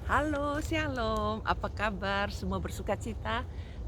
Halo, shalom. Apa kabar? Semua bersuka cita?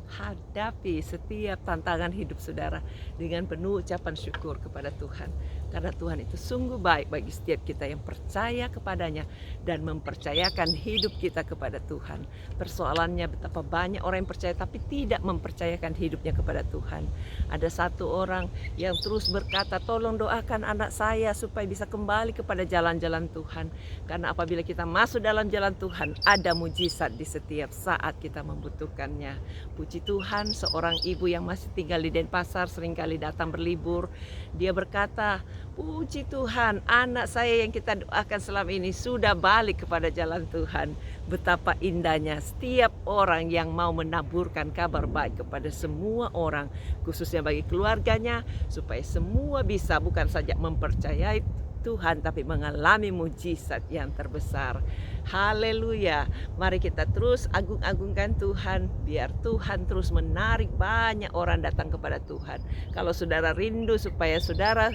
Hadapi setiap tantangan hidup saudara dengan penuh ucapan syukur kepada Tuhan. Karena Tuhan itu sungguh baik bagi setiap kita yang percaya kepadanya dan mempercayakan hidup kita kepada Tuhan. Persoalannya betapa banyak orang yang percaya tapi tidak mempercayakan hidupnya kepada Tuhan. Ada satu orang yang terus berkata, tolong doakan anak saya supaya bisa kembali kepada jalan-jalan Tuhan. Karena apabila kita masuk dalam jalan Tuhan, ada mujizat di setiap saat kita membutuhkannya. Puji Tuhan, seorang ibu yang masih tinggal di Denpasar seringkali datang berlibur. Dia berkata, puji Tuhan, anak saya yang kita doakan selama ini sudah balik kepada jalan Tuhan. Betapa indahnya setiap orang yang mau menaburkan kabar baik kepada semua orang, khususnya bagi keluarganya, supaya semua bisa bukan saja mempercayai Tuhan tapi mengalami mujizat yang terbesar. Haleluya. Mari kita terus agung-agungkan Tuhan, biar Tuhan terus menarik banyak orang datang kepada Tuhan. Kalau saudara rindu supaya saudara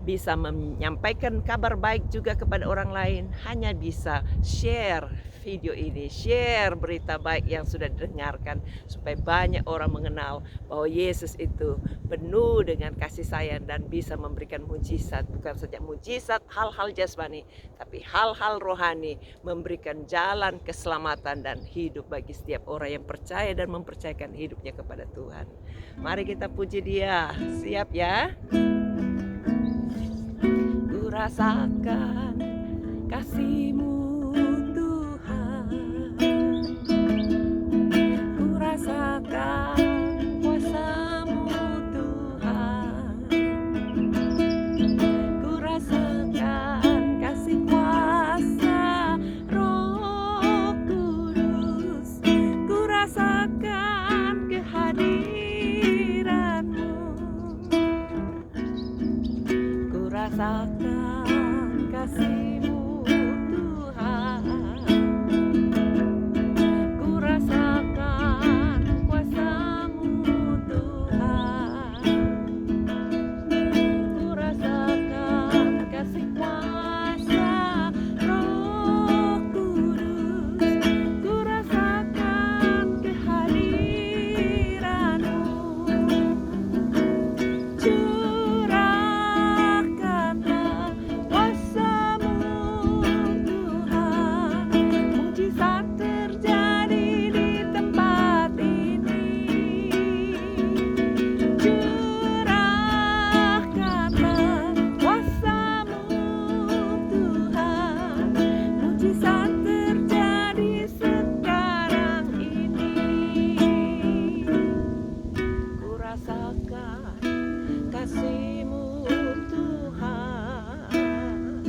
bisa menyampaikan kabar baik juga kepada orang lain, hanya bisa share video ini, share berita baik yang sudah didengarkan, supaya banyak orang mengenal bahwa Yesus itu penuh dengan kasih sayang dan bisa memberikan mujizat. Bukan saja mujizat hal-hal jasmani, tapi hal-hal rohani, memberikan jalan keselamatan dan hidup bagi setiap orang yang percaya dan mempercayakan hidupnya kepada Tuhan. Mari kita puji Dia. Siap ya? Ku rasakan kasih-Mu Tuhan, ku rasakan kuasa-Mu Tuhan, ku rasakan kasih kuasa Roh Kudus, ku rasakan kehadiran-Mu, ku rasakan kasih-Mu Tuhan, ku rasakan kuasa-Mu Tuhan, ku rasakan kasih kuasa Roh Kudus, ku rasakan kehadiran-Mu. Curahkanlah kuasa-Mu Tuhan, mujizat terjadi di tempat ini. Curahkanlah kuasa-Mu Tuhan, mujizat terjadi sekarang ini. Ku rasakan kasih-Mu Tuhan,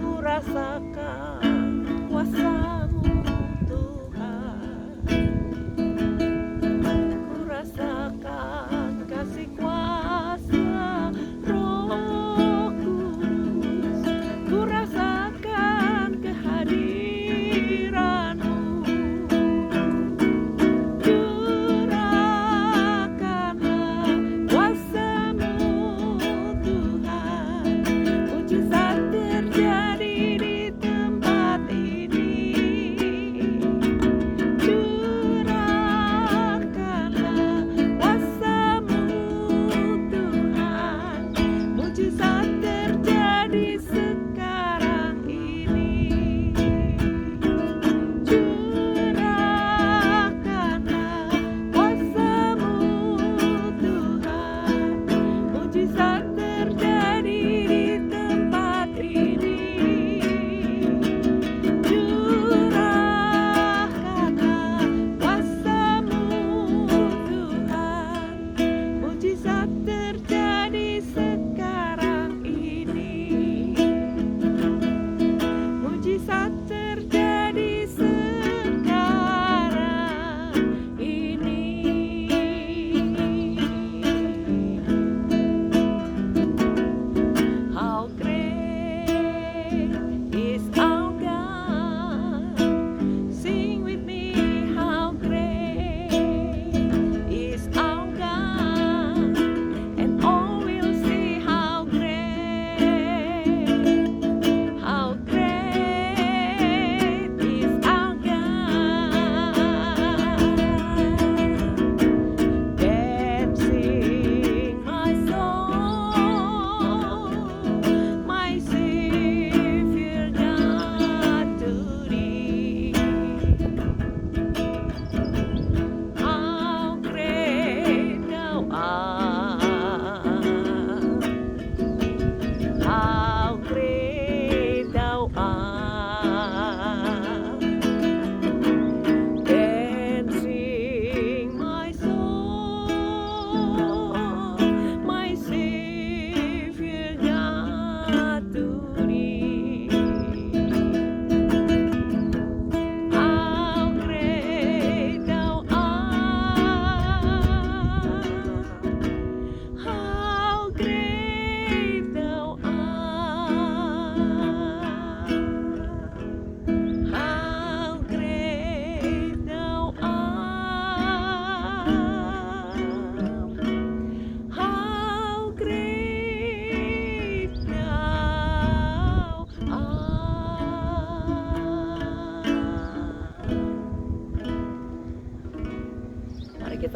ku rasakan kuasa-Mu Tuhan, ku rasakan kasih kuasa Roh Kudus, ku rasakan kehadiran-Mu. Curahkanlah kuasa-Mu Tuhan, mujizat terjadi di tempat ini.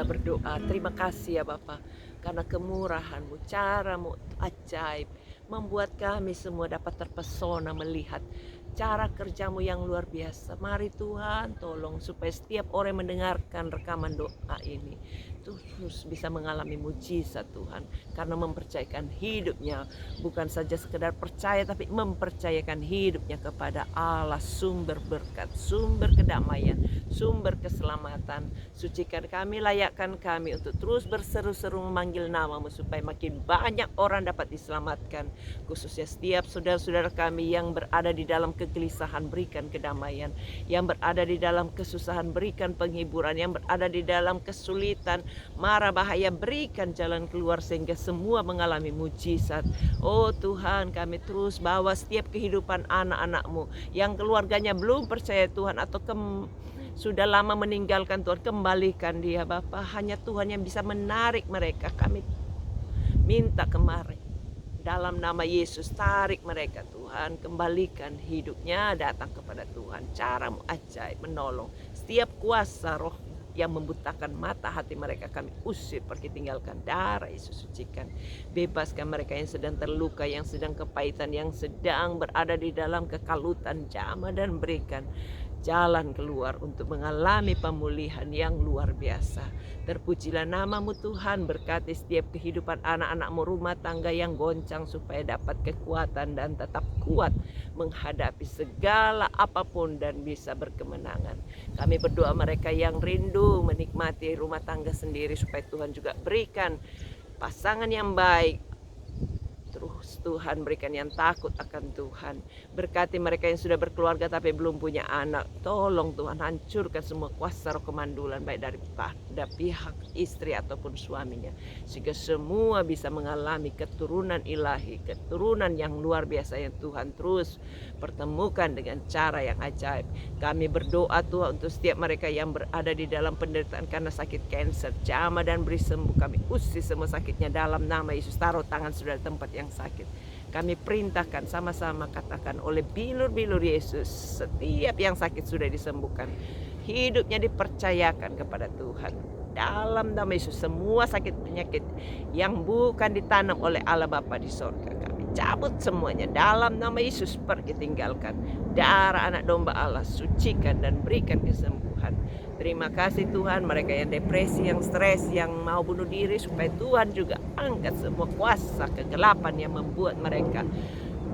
berdoa, terima kasih ya Bapa, karena kemurahan-Mu, cara-Mu ajaib, membuat kami semua dapat terpesona melihat cara kerja-Mu yang luar biasa. Mari Tuhan tolong supaya setiap orang yang mendengarkan rekaman doa ini terus bisa mengalami mujizat Tuhan, karena mempercayakan hidupnya, bukan saja sekedar percaya tapi mempercayakan hidupnya kepada Allah, sumber berkat, sumber kedamaian, sumber keselamatan. Sucikan kami, layakkan kami untuk terus berseru-seru memanggil nama-Mu supaya makin banyak orang dapat diselamatkan, khususnya setiap saudara-saudara kami yang berada di dalam kegelisahan, berikan kedamaian, yang berada di dalam kesusahan, berikan penghiburan, yang berada di dalam kesulitan, mara bahaya, berikan jalan keluar sehingga semua mengalami mujizat. Oh Tuhan, kami terus bawa setiap kehidupan anak-anak-Mu yang keluarganya belum percaya Tuhan atau sudah lama meninggalkan Tuhan, kembalikan dia Bapa. Hanya Tuhan yang bisa menarik mereka. Kami minta kemari dalam nama Yesus, tarik mereka Tuhan, kembalikan hidupnya datang kepada Tuhan. Cara-Mu ajaib, menolong setiap kuasa roh yang membutakan mata hati mereka, kami usir, pergi, tinggalkan. Darah Yesus sucikan, bebaskan mereka yang sedang terluka, yang sedang kepahitan, yang sedang berada di dalam kekalutan. Jamah dan berikan jalan keluar untuk mengalami pemulihan yang luar biasa. Terpujilah nama-Mu Tuhan, berkati setiap kehidupan anak-anak-Mu, rumah tangga yang goncang supaya dapat kekuatan dan tetap kuat menghadapi segala apapun dan bisa berkemenangan. Kami berdoa mereka yang rindu menikmati rumah tangga sendiri supaya Tuhan juga berikan pasangan yang baik. Terus Tuhan berikan yang takut akan Tuhan. Berkati mereka yang sudah berkeluarga tapi belum punya anak. Tolong Tuhan hancurkan semua kuasa roh kemandulan, baik dari pada pihak istri ataupun suaminya, sehingga semua bisa mengalami keturunan ilahi, keturunan yang luar biasa yang Tuhan terus pertemukan dengan cara yang ajaib. Kami berdoa Tuhan untuk setiap mereka yang berada di dalam penderitaan karena sakit kanker, jamah dan beri sembuh. Kami usir semua sakitnya dalam nama Yesus. Taruh tangan sudah di tempat yang sakit. Kami perintahkan sama-sama, katakan oleh bilur-bilur Yesus, setiap yang sakit sudah disembuhkan. Hidupnya dipercayakan kepada Tuhan. Dalam nama Yesus, semua sakit penyakit yang bukan ditanam oleh Allah Bapa di sorga, kami cabut semuanya. Dalam nama Yesus, pergi, tinggalkan. Darah anak domba Allah sucikan dan berikan kesembuhan. Terima kasih Tuhan, mereka yang depresi, yang stres, yang mau bunuh diri, supaya Tuhan juga angkat semua kuasa kegelapan yang membuat mereka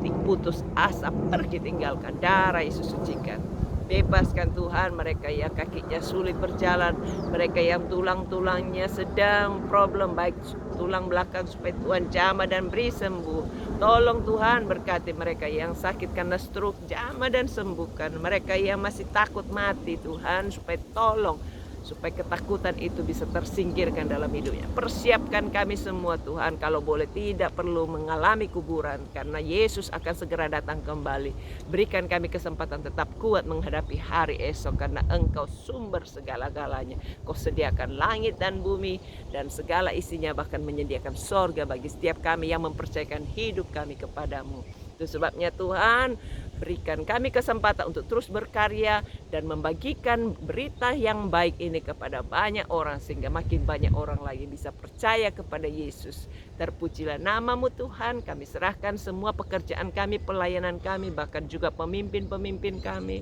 diputus asa, pergi, tinggalkan. Darah Yesus sucikan. Bebaskan Tuhan mereka yang kakinya sulit berjalan, mereka yang tulang-tulangnya sedang problem, baik tulang belakang, supaya Tuhan jamah dan beri sembuh. Tolong Tuhan berkati mereka yang sakit karena stroke, jamah dan sembuhkan. Mereka yang masih takut mati Tuhan, supaya tolong, supaya ketakutan itu bisa tersingkirkan dalam hidupnya. Persiapkan kami semua Tuhan, kalau boleh tidak perlu mengalami kuburan, karena Yesus akan segera datang kembali. Berikan kami kesempatan tetap kuat menghadapi hari esok, karena Engkau sumber segala-galanya. Kau sediakan langit dan bumi dan segala isinya, bahkan menyediakan sorga bagi setiap kami yang mempercayakan hidup kami kepadamu. Itu sebabnya Tuhan, berikan kami kesempatan untuk terus berkarya dan membagikan berita yang baik ini kepada banyak orang, sehingga makin banyak orang lagi bisa percaya kepada Yesus. Terpujilah nama-Mu Tuhan, kami serahkan semua pekerjaan kami, pelayanan kami, bahkan juga pemimpin-pemimpin kami.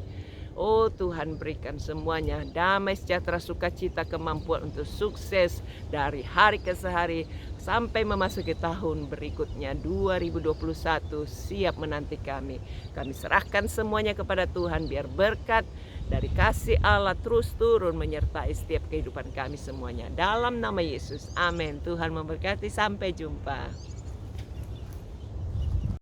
Oh Tuhan, berikan semuanya damai, sejahtera, sukacita, kemampuan untuk sukses dari hari ke hari sampai memasuki tahun berikutnya 2021 siap menanti kami. Kami serahkan semuanya kepada Tuhan, biar berkat dari kasih Allah terus turun menyertai setiap kehidupan kami semuanya. Dalam nama Yesus, amin. Tuhan memberkati, sampai jumpa.